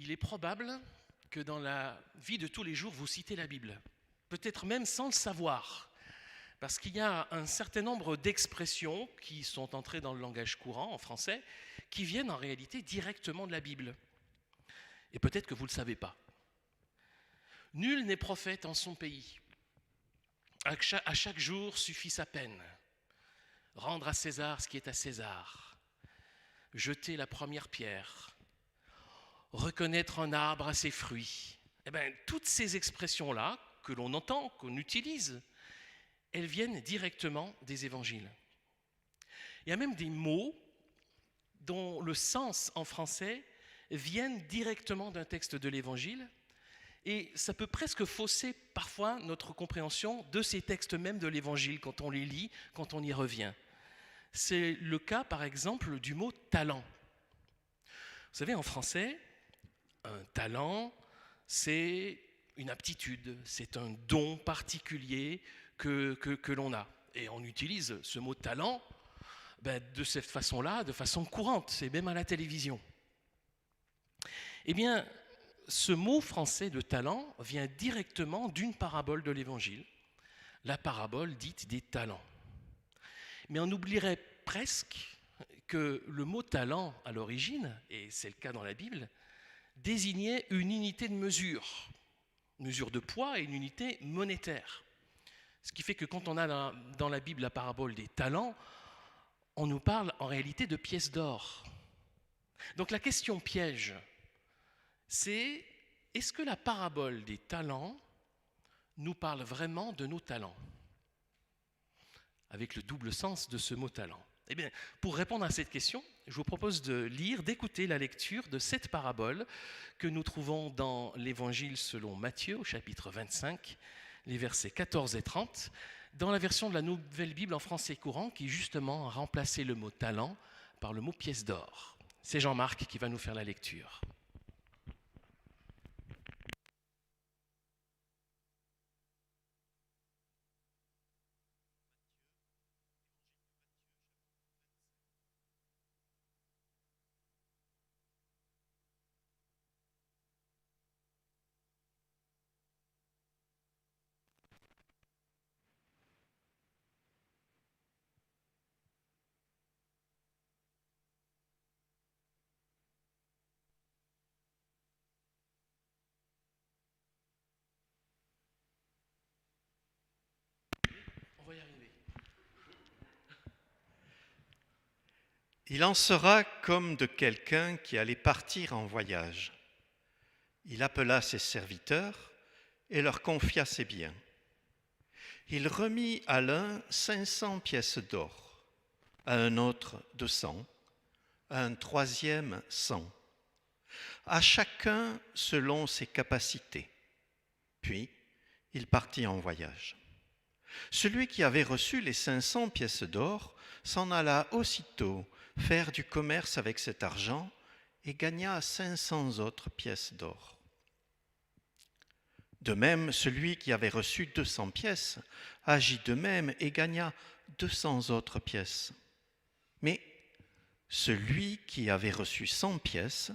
Il est probable que dans la vie de tous les jours, vous citez la Bible, peut-être même sans le savoir, parce qu'il y a un certain nombre d'expressions qui sont entrées dans le langage courant en français, qui viennent en réalité directement de la Bible. Et peut-être que vous ne le savez pas. Nul n'est prophète en son pays. À chaque jour suffit sa peine. Rendre à César ce qui est à César. Jeter la première pierre. Reconnaître un arbre à ses fruits. Eh bien, toutes ces expressions-là, que l'on entend, qu'on utilise, elles viennent directement des évangiles. Il y a même des mots dont le sens en français viennent directement d'un texte de l'évangile, et ça peut presque fausser parfois notre compréhension de ces textes même de l'évangile quand on les lit, quand on y revient. C'est le cas par exemple du mot talent. Vous savez, en français, un talent, c'est une aptitude, c'est un don particulier que l'on a. Et on utilise ce mot talent de cette façon-là, de façon courante, c'est même à la télévision. Eh bien, ce mot français de talent vient directement d'une parabole de l'Évangile, la parabole dite des talents. Mais on oublierait presque que le mot talent à l'origine, et c'est le cas dans la Bible, désignait une unité de mesure de poids et une unité monétaire. Ce qui fait que quand on a dans la Bible la parabole des talents, on nous parle en réalité de pièces d'or. Donc la question piège, c'est est-ce que la parabole des talents nous parle vraiment de nos talents? Avec le double sens de ce mot talent. Eh bien, pour répondre à cette question, je vous propose d'écouter la lecture de cette parabole que nous trouvons dans l'Évangile selon Matthieu, au chapitre 25, les versets 14 et 30, dans la version de la Nouvelle Bible en français courant, qui justement a remplacé le mot talent par le mot pièce d'or. C'est Jean-Marc qui va nous faire la lecture. On va y arriver. Il en sera comme de quelqu'un qui allait partir en voyage. Il appela ses serviteurs et leur confia ses biens. Il remit à l'un 500 pièces d'or, à un autre 200, à un troisième 100, à chacun selon ses capacités. Puis, il partit en voyage. Celui qui avait reçu les 500 pièces d'or s'en alla aussitôt faire du commerce avec cet argent et gagna 500 autres pièces d'or. De même, celui qui avait reçu 200 pièces agit de même et gagna 200 autres pièces. Mais celui qui avait reçu 100 pièces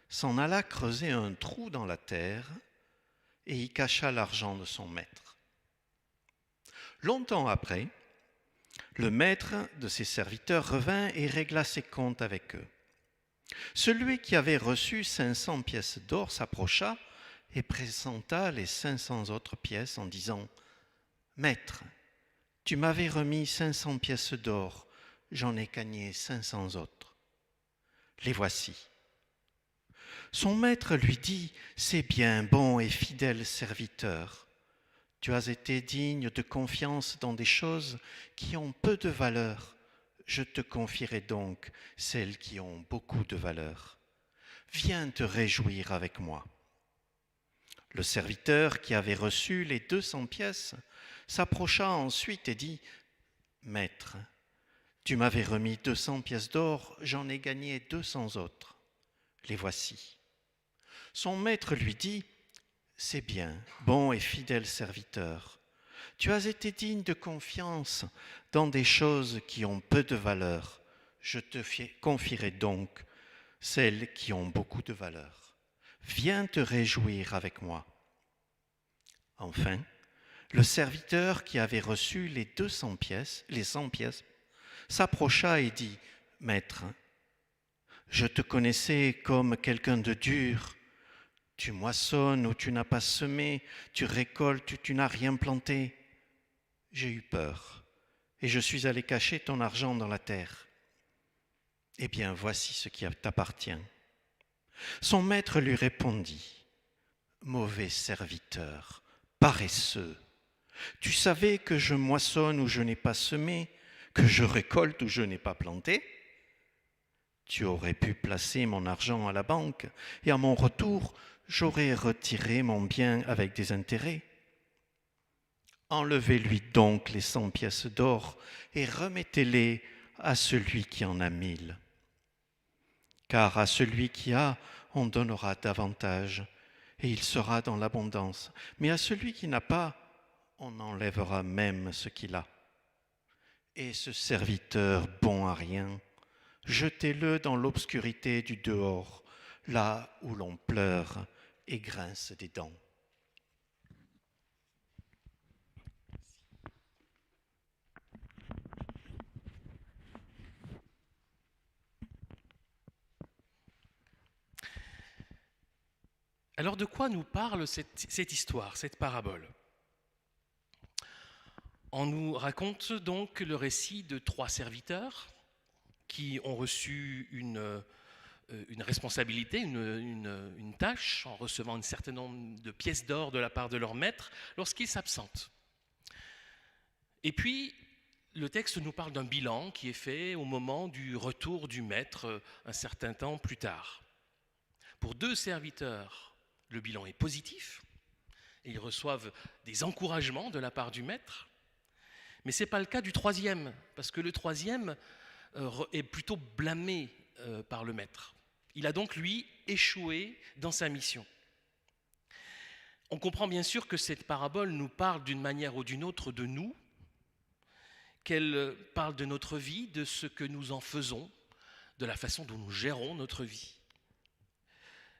s'en alla creuser un trou dans la terre et y cacha l'argent de son maître. Longtemps après, le maître de ses serviteurs revint et régla ses comptes avec eux. Celui qui avait reçu 500 pièces d'or s'approcha et présenta les 500 autres pièces en disant « Maître, tu m'avais remis 500 pièces d'or, j'en ai gagné 500 autres. Les voici. » Son maître lui dit « C'est bien, bon et fidèle serviteur. Tu as été digne de confiance dans des choses qui ont peu de valeur. Je te confierai donc celles qui ont beaucoup de valeur. Viens te réjouir avec moi. » Le serviteur qui avait reçu les 200 pièces s'approcha ensuite et dit « Maître, tu m'avais remis 200 pièces d'or, j'en ai gagné 200 autres. Les voici. » Son maître lui dit « C'est bien, bon et fidèle serviteur. Tu as été digne de confiance dans des choses qui ont peu de valeur. Je te confierai donc celles qui ont beaucoup de valeur. viens te réjouir avec moi. Enfin, le serviteur qui avait reçu les 100 pièces, s'approcha et dit, « Maître, je te connaissais comme quelqu'un de dur. Tu moissonnes où tu n'as pas semé, tu récoltes où tu n'as rien planté. J'ai eu peur et je suis allé cacher ton argent dans la terre. Eh bien, voici ce qui t'appartient. » Son maître lui répondit, « Mauvais serviteur, paresseux, tu savais que je moissonne où je n'ai pas semé, que je récolte où je n'ai pas planté? Tu aurais pu placer mon argent à la banque et à mon retour, j'aurais retiré mon bien avec des intérêts. Enlevez-lui donc les 100 pièces d'or et remettez-les à celui qui en a 1000. Car à celui qui a, on donnera davantage, et il sera dans l'abondance. Mais à celui qui n'a pas, on enlèvera même ce qu'il a. Et ce serviteur bon à rien, jetez-le dans l'obscurité du dehors, là où l'on pleure et grince des dents. » Alors de quoi nous parle cette histoire, cette parabole? On nous raconte donc le récit de 3 serviteurs qui ont reçu une responsabilité, une tâche, en recevant un certain nombre de pièces d'or de la part de leur maître lorsqu'ils s'absentent. Et puis, le texte nous parle d'un bilan qui est fait au moment du retour du maître un certain temps plus tard. Pour 2 serviteurs, le bilan est positif et ils reçoivent des encouragements de la part du maître. Mais ce n'est pas le cas du 3e, parce que le 3e est plutôt blâmé par le maître. Il a donc, lui, échoué dans sa mission. On comprend bien sûr que cette parabole nous parle d'une manière ou d'une autre de nous, qu'elle parle de notre vie, de ce que nous en faisons, de la façon dont nous gérons notre vie.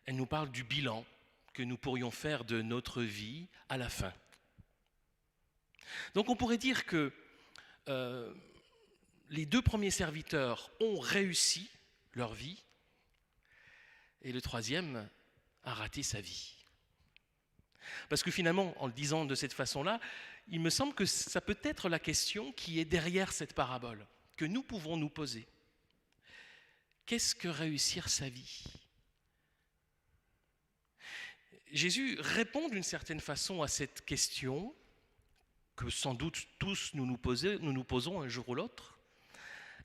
Elle nous parle du bilan que nous pourrions faire de notre vie à la fin. Donc on pourrait dire que les 2 premiers serviteurs ont réussi leur vie et le 3e a raté sa vie. Parce que finalement, en le disant de cette façon-là, il me semble que ça peut être la question qui est derrière cette parabole, que nous pouvons nous poser. Qu'est-ce que réussir sa vie ? Jésus répond d'une certaine façon à cette question que sans doute tous nous posons un jour ou l'autre,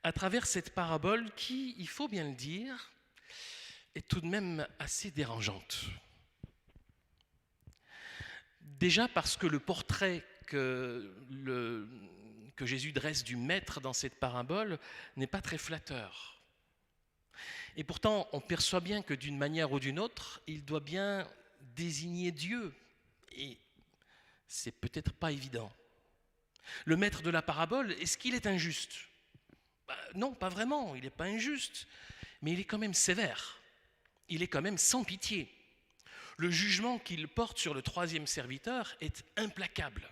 à travers cette parabole qui, il faut bien le dire, est tout de même assez dérangeante. Déjà parce que le portrait que Jésus dresse du maître dans cette parabole n'est pas très flatteur. Et pourtant, on perçoit bien que d'une manière ou d'une autre, il doit bien désigner Dieu. Et c'est peut-être pas évident. Le maître de la parabole, est-ce qu'il est injuste ? Non, pas vraiment, il n'est pas injuste, mais il est quand même sévère. Il est quand même sans pitié. Le jugement qu'il porte sur le 3e serviteur est implacable.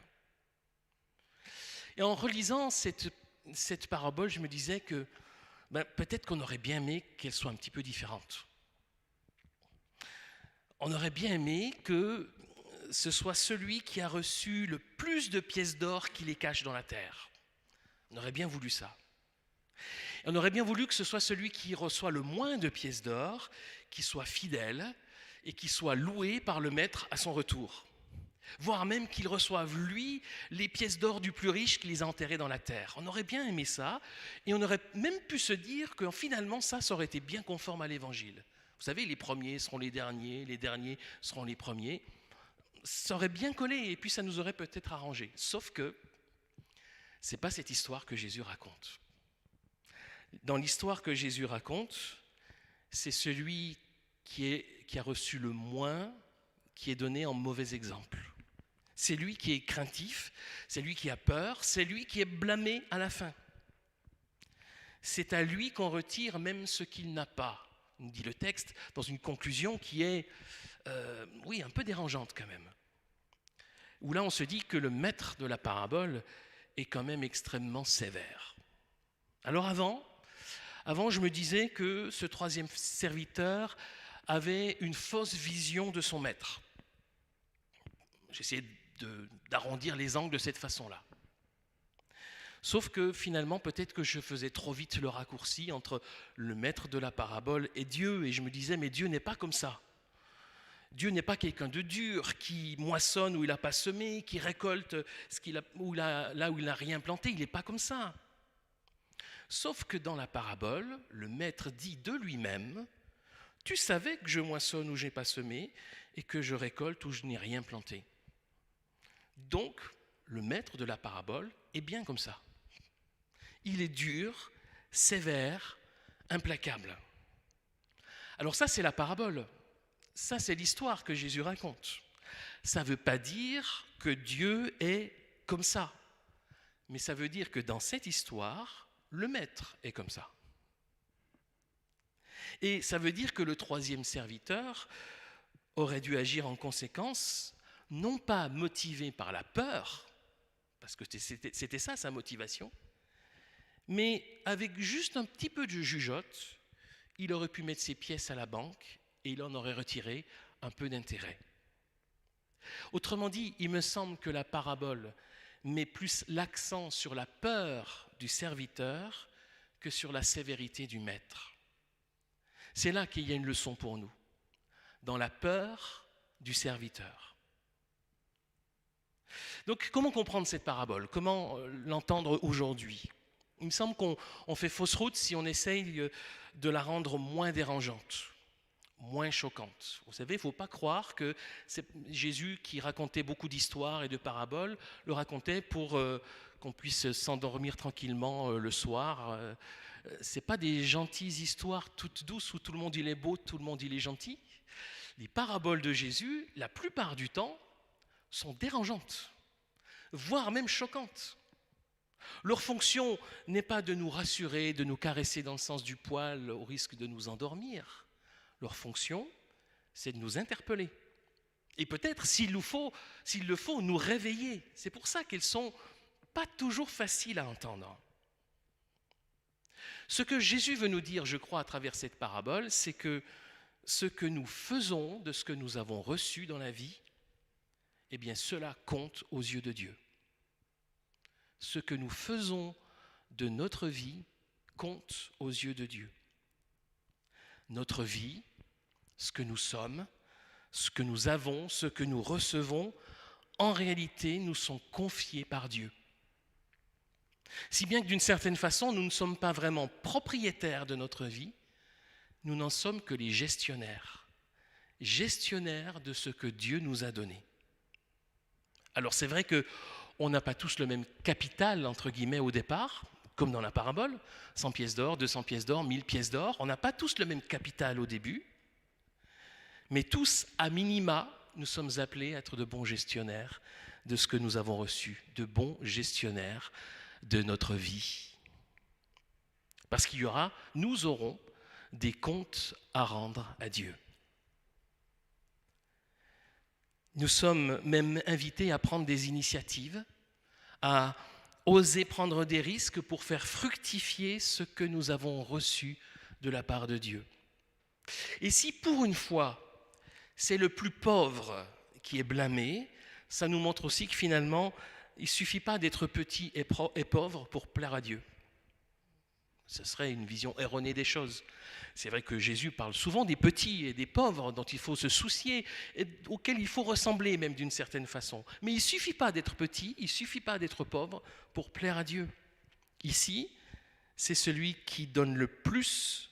Et en relisant cette parabole, je me disais que peut-être qu'on aurait bien aimé qu'elle soit un petit peu différente. On aurait bien aimé que ce soit celui qui a reçu le plus de pièces d'or qui les cache dans la terre. On aurait bien voulu ça. Et on aurait bien voulu que ce soit celui qui reçoit le moins de pièces d'or, qui soit fidèle et qui soit loué par le maître à son retour. Voire même qu'il reçoive, lui, les pièces d'or du plus riche qui les a enterrées dans la terre. On aurait bien aimé ça, et on aurait même pu se dire que finalement ça aurait été bien conforme à l'Évangile. Vous savez, les premiers seront les derniers seront les premiers. Ça aurait bien collé, et puis ça nous aurait peut-être arrangé. Sauf que ce n'est pas cette histoire que Jésus raconte. Dans l'histoire que Jésus raconte, c'est celui qui a reçu le moins qui est donné en mauvais exemple. C'est lui qui est craintif, c'est lui qui a peur, c'est lui qui est blâmé à la fin. C'est à lui qu'on retire même ce qu'il n'a pas, nous dit le texte, dans une conclusion qui est, un peu dérangeante quand même. Où là, on se dit que le maître de la parabole est quand même extrêmement sévère. Alors avant, je me disais que ce troisième serviteur avait une fausse vision de son maître. J'essayais d'arrondir les angles de cette façon-là. Sauf que finalement, peut-être que je faisais trop vite le raccourci entre le maître de la parabole et Dieu, et je me disais, mais Dieu n'est pas comme ça. Dieu n'est pas quelqu'un de dur qui moissonne où il n'a pas semé, qui récolte là où il n'a rien planté, il n'est pas comme ça. Sauf que dans la parabole, le maître dit de lui-même, « Tu savais que je moissonne où je n'ai pas semé et que je récolte où je n'ai rien planté. » Donc, le maître de la parabole est bien comme ça. Il est dur, sévère, implacable. Alors ça, c'est la parabole. Ça, c'est l'histoire que Jésus raconte. Ça ne veut pas dire que Dieu est comme ça. Mais ça veut dire que dans cette histoire, le maître est comme ça. Et ça veut dire que le troisième serviteur aurait dû agir en conséquence, non pas motivé par la peur, parce que c'était ça sa motivation, mais avec juste un petit peu de jugeote, il aurait pu mettre ses pièces à la banque et il en aurait retiré un peu d'intérêt. Autrement dit, il me semble que la parabole met plus l'accent sur la peur du serviteur que sur la sévérité du maître. C'est là qu'il y a une leçon pour nous, dans la peur du serviteur. Donc, comment comprendre cette parabole? Comment l'entendre aujourd'hui? Il me semble qu'on fait fausse route si on essaye de la rendre moins dérangeante, moins choquante. Vous savez, il ne faut pas croire que c'est Jésus qui racontait beaucoup d'histoires et de paraboles, le racontait pour qu'on puisse s'endormir tranquillement le soir. Ce n'est pas des gentilles histoires toutes douces où tout le monde il est beau, tout le monde il est gentil. Les paraboles de Jésus, la plupart du temps, sont dérangeantes, voire même choquantes. Leur fonction n'est pas de nous rassurer, de nous caresser dans le sens du poil au risque de nous endormir. Leur fonction, c'est de nous interpeller. Et peut-être, s'il le faut, nous réveiller. C'est pour ça qu'elles ne sont pas toujours faciles à entendre. Ce que Jésus veut nous dire, je crois, à travers cette parabole, c'est que ce que nous faisons de ce que nous avons reçu dans la vie, eh bien, cela compte aux yeux de Dieu. Ce que nous faisons de notre vie compte aux yeux de Dieu. Notre vie, ce que nous sommes, ce que nous avons, ce que nous recevons, en réalité, nous sont confiés par Dieu. Si bien que d'une certaine façon, nous ne sommes pas vraiment propriétaires de notre vie, nous n'en sommes que les gestionnaires de ce que Dieu nous a donné. Alors c'est vrai qu'on n'a pas tous le même capital, entre guillemets, au départ, comme dans la parabole, 100 pièces d'or, 200 pièces d'or, 1000 pièces d'or, on n'a pas tous le même capital au début, mais tous, à minima, nous sommes appelés à être de bons gestionnaires de ce que nous avons reçu, de bons gestionnaires de notre vie. Parce nous aurons des comptes à rendre à Dieu. Nous sommes même invités à prendre des initiatives, à oser prendre des risques pour faire fructifier ce que nous avons reçu de la part de Dieu. Et si pour une fois, c'est le plus pauvre qui est blâmé, ça nous montre aussi que finalement, il ne suffit pas d'être petit et pauvre pour plaire à Dieu. Ce serait une vision erronée des choses. C'est vrai que Jésus parle souvent des petits et des pauvres dont il faut se soucier et auxquels il faut ressembler même d'une certaine façon. Mais il ne suffit pas d'être petit, il ne suffit pas d'être pauvre pour plaire à Dieu. Ici, c'est celui qui donne le plus,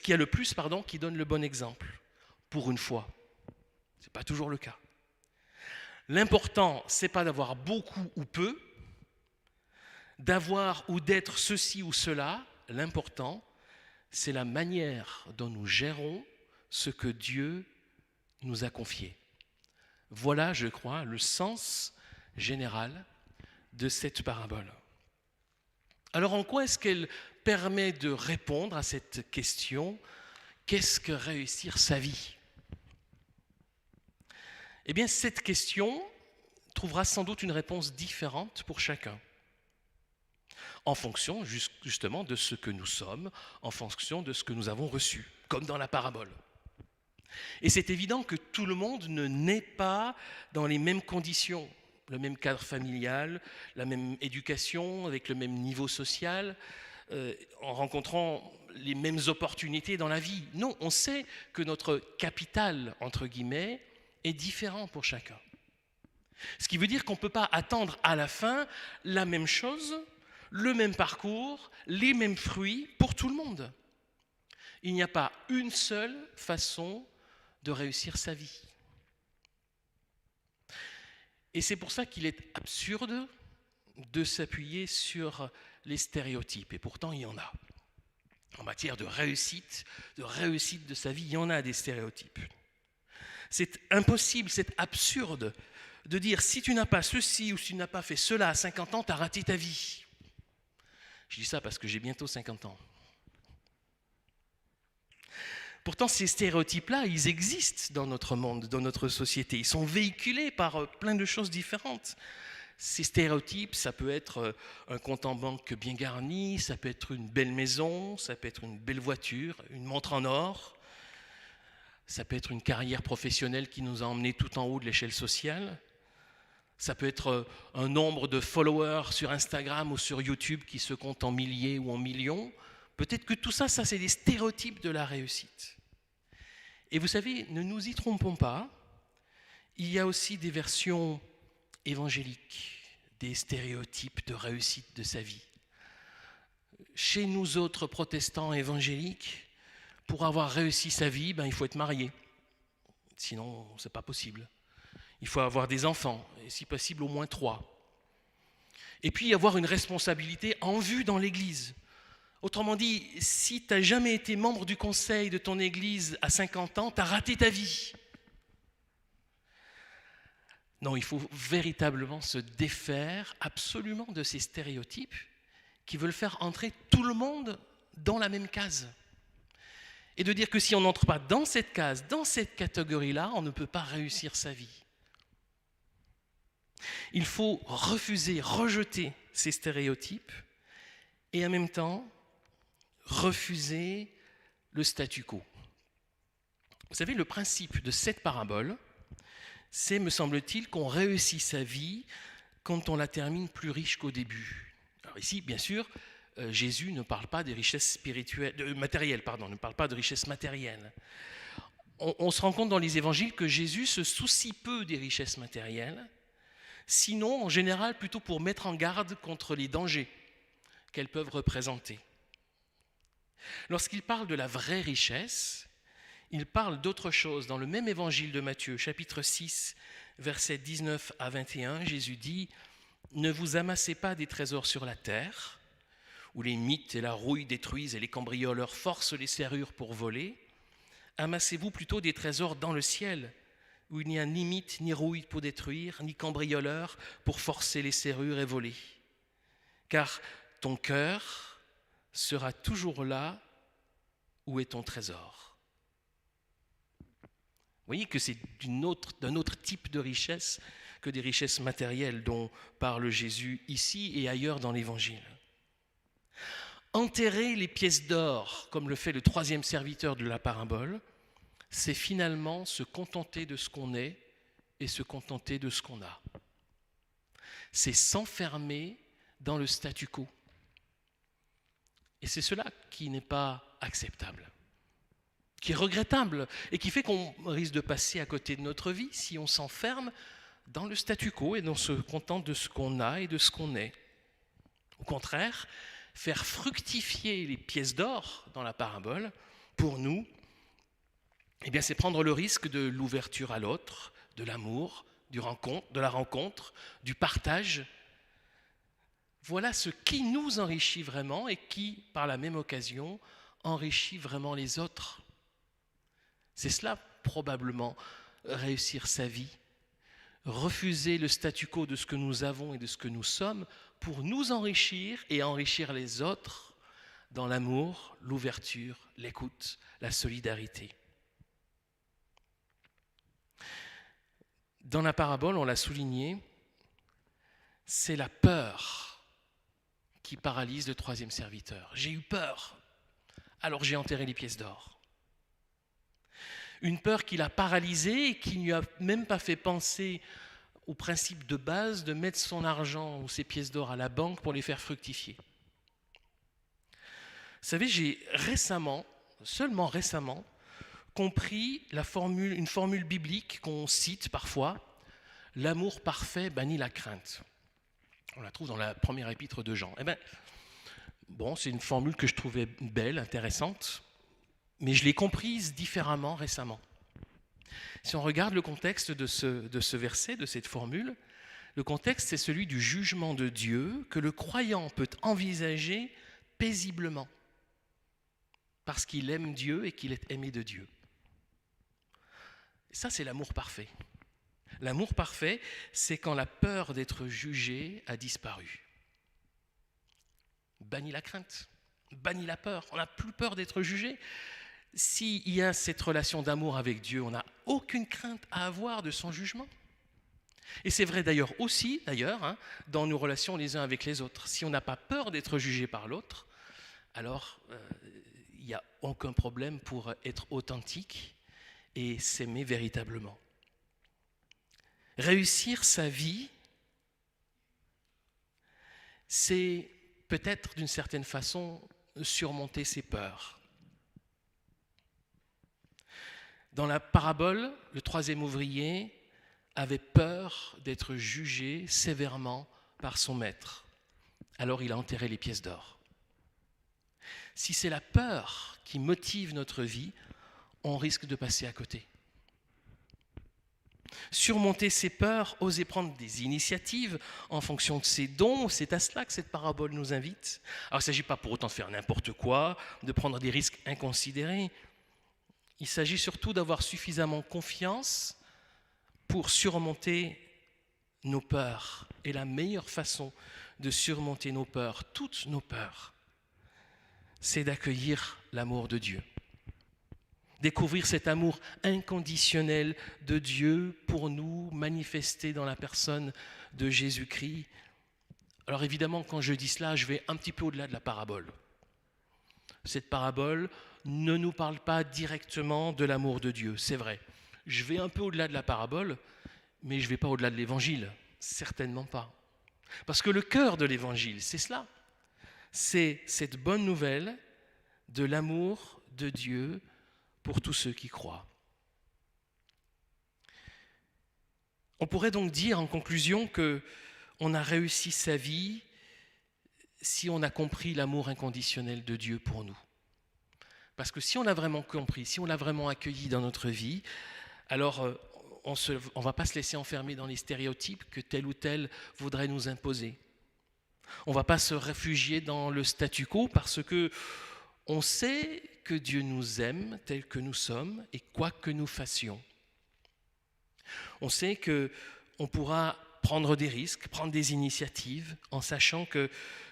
qui donne le bon exemple, pour une fois. Ce n'est pas toujours le cas. L'important, ce n'est pas d'avoir beaucoup ou peu, d'avoir ou d'être ceci ou cela. L'important, c'est la manière dont nous gérons ce que Dieu nous a confié. Voilà, je crois, le sens général de cette parabole. Alors, en quoi est-ce qu'elle permet de répondre à cette question? Qu'est-ce que réussir sa vie? Eh bien, cette question trouvera sans doute une réponse différente pour chacun, en fonction justement de ce que nous sommes, en fonction de ce que nous avons reçu, comme dans la parabole. Et c'est évident que tout le monde ne naît pas dans les mêmes conditions, le même cadre familial, la même éducation, avec le même niveau social, en rencontrant les mêmes opportunités dans la vie. Non, on sait que notre capital, entre guillemets, est différent pour chacun. Ce qui veut dire qu'on ne peut pas attendre à la fin la même chose, le même parcours, les mêmes fruits pour tout le monde. Il n'y a pas une seule façon de réussir sa vie. Et c'est pour ça qu'il est absurde de s'appuyer sur les stéréotypes. Et pourtant, il y en a. En matière de réussite de sa vie, il y en a des stéréotypes. C'est impossible, c'est absurde de dire si tu n'as pas ceci ou si tu n'as pas fait cela à 50 ans, tu as raté ta vie. Je dis ça parce que j'ai bientôt 50 ans. Pourtant, ces stéréotypes-là, ils existent dans notre monde, dans notre société. Ils sont véhiculés par plein de choses différentes. Ces stéréotypes, ça peut être un compte en banque bien garni, ça peut être une belle maison, ça peut être une belle voiture, une montre en or, ça peut être une carrière professionnelle qui nous a emmenés tout en haut de l'échelle sociale, ça peut être un nombre de followers sur Instagram ou sur YouTube qui se compte en milliers ou en millions. Peut-être que tout ça, c'est des stéréotypes de la réussite. Et vous savez, ne nous y trompons pas, il y a aussi des versions évangéliques, des stéréotypes de réussite de sa vie. Chez nous autres protestants évangéliques, pour avoir réussi sa vie, il faut être marié. Sinon, ce n'est pas possible. Il faut avoir des enfants, et si possible au moins 3. Et puis avoir une responsabilité en vue dans l'Église. Autrement dit, si tu n'as jamais été membre du conseil de ton Église à 50 ans, tu as raté ta vie. Non, il faut véritablement se défaire absolument de ces stéréotypes qui veulent faire entrer tout le monde dans la même case. Et de dire que si on n'entre pas dans cette case, dans cette catégorie-là, on ne peut pas réussir sa vie. Il faut refuser, rejeter ces stéréotypes et en même temps refuser le statu quo. Vous savez, le principe de cette parabole, c'est, me semble-t-il, qu'on réussit sa vie quand on la termine plus riche qu'au début. Alors ici, bien sûr, Jésus ne parle pas des richesses matérielles, ne parle pas de richesses matérielles. On se rend compte dans les évangiles que Jésus se soucie peu des richesses matérielles, sinon, en général, plutôt pour mettre en garde contre les dangers qu'elles peuvent représenter. Lorsqu'il parle de la vraie richesse, il parle d'autre chose. Dans le même évangile de Matthieu, chapitre 6, versets 19 à 21, Jésus dit « Ne vous amassez pas des trésors sur la terre, où les mites et la rouille détruisent et les cambrioleurs forcent les serrures pour voler. Amassez-vous plutôt des trésors dans le ciel, où il n'y a ni mythe, ni rouille pour détruire, ni cambrioleurs pour forcer les serrures et voler. Car ton cœur sera toujours là où est ton trésor. » Vous voyez que c'est d'un autre type de richesse que des richesses matérielles dont parle Jésus ici et ailleurs dans l'Évangile. Enterrer les pièces d'or, comme le fait le troisième serviteur de la parabole, c'est finalement se contenter de ce qu'on est et se contenter de ce qu'on a. C'est s'enfermer dans le statu quo. Et c'est cela qui n'est pas acceptable, qui est regrettable et qui fait qu'on risque de passer à côté de notre vie si on s'enferme dans le statu quo et on se contente de ce qu'on a et de ce qu'on est. Au contraire, faire fructifier les pièces d'or dans la parabole, pour nous, c'est prendre le risque de l'ouverture à l'autre, de l'amour, de la rencontre, du partage. Voilà ce qui nous enrichit vraiment et qui, par la même occasion, enrichit vraiment les autres. C'est cela, probablement, réussir sa vie. Refuser le statu quo de ce que nous avons et de ce que nous sommes pour nous enrichir et enrichir les autres dans l'amour, l'ouverture, l'écoute, la solidarité. Dans la parabole, on l'a souligné, c'est la peur qui paralyse le troisième serviteur. J'ai eu peur, alors j'ai enterré les pièces d'or. Une peur qui l'a paralysé et qui ne lui a même pas fait penser au principe de base de mettre son argent ou ses pièces d'or à la banque pour les faire fructifier. Vous savez, j'ai seulement récemment, compris une formule biblique qu'on cite parfois, l'amour parfait bannit la crainte. On la trouve dans la première épître de Jean. C'est une formule que je trouvais belle, intéressante, mais je l'ai comprise différemment récemment. Si on regarde le contexte de ce verset, de cette formule, le contexte c'est celui du jugement de Dieu que le croyant peut envisager paisiblement parce qu'il aime Dieu et qu'il est aimé de Dieu. Et ça, c'est l'amour parfait. L'amour parfait, c'est quand la peur d'être jugé a disparu. Banni la crainte, banni la peur. On n'a plus peur d'être jugé. S'il y a cette relation d'amour avec Dieu, on n'a aucune crainte à avoir de son jugement. Et c'est vrai d'ailleurs aussi, dans nos relations les uns avec les autres. Si on n'a pas peur d'être jugé par l'autre, alors il n'y a aucun problème pour être authentique et s'aimer véritablement. Réussir sa vie, c'est peut-être d'une certaine façon surmonter ses peurs. Dans la parabole, le troisième ouvrier avait peur d'être jugé sévèrement par son maître. Alors il a enterré les pièces d'or. Si c'est la peur qui motive notre vie, on risque de passer à côté. Surmonter ses peurs, oser prendre des initiatives en fonction de ses dons, c'est à cela que cette parabole nous invite. Alors il ne s'agit pas pour autant de faire n'importe quoi, de prendre des risques inconsidérés. Il s'agit surtout d'avoir suffisamment confiance pour surmonter nos peurs. Et la meilleure façon de surmonter nos peurs, toutes nos peurs, c'est d'accueillir l'amour de Dieu. Découvrir cet amour inconditionnel de Dieu pour nous, manifesté dans la personne de Jésus-Christ. Alors évidemment, quand je dis cela, je vais un petit peu au-delà de la parabole. Cette parabole ne nous parle pas directement de l'amour de Dieu, c'est vrai. Je vais un peu au-delà de la parabole, mais je ne vais pas au-delà de l'évangile, certainement pas. Parce que le cœur de l'évangile, c'est cela. C'est cette bonne nouvelle de l'amour de Dieu pour tous ceux qui croient. On pourrait donc dire en conclusion qu'on a réussi sa vie si on a compris l'amour inconditionnel de Dieu pour nous. Parce que si on l'a vraiment compris, si on l'a vraiment accueilli dans notre vie, alors on ne va pas se laisser enfermer dans les stéréotypes que tel ou tel voudrait nous imposer. On ne va pas se réfugier dans le statu quo parce que on sait que Dieu nous aime tels que nous sommes et quoi que nous fassions. On sait qu'on pourra prendre des risques, prendre des initiatives en sachant que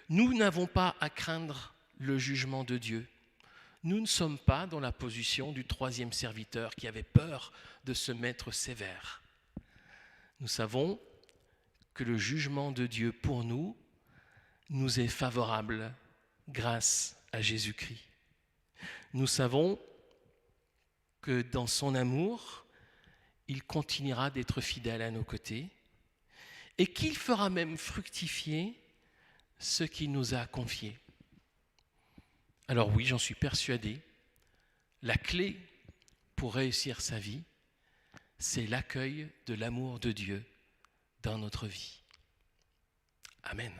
nous n'avons pas à craindre le jugement de Dieu. Nous ne sommes pas dans la position du troisième serviteur qui avait peur de ce maître sévère. Nous savons que le jugement de Dieu pour nous est favorable grâce à Jésus-Christ. Nous savons que dans son amour, il continuera d'être fidèle à nos côtés et qu'il fera même fructifier ce qu'il nous a confié. Alors oui, j'en suis persuadé, la clé pour réussir sa vie, c'est l'accueil de l'amour de Dieu dans notre vie. Amen.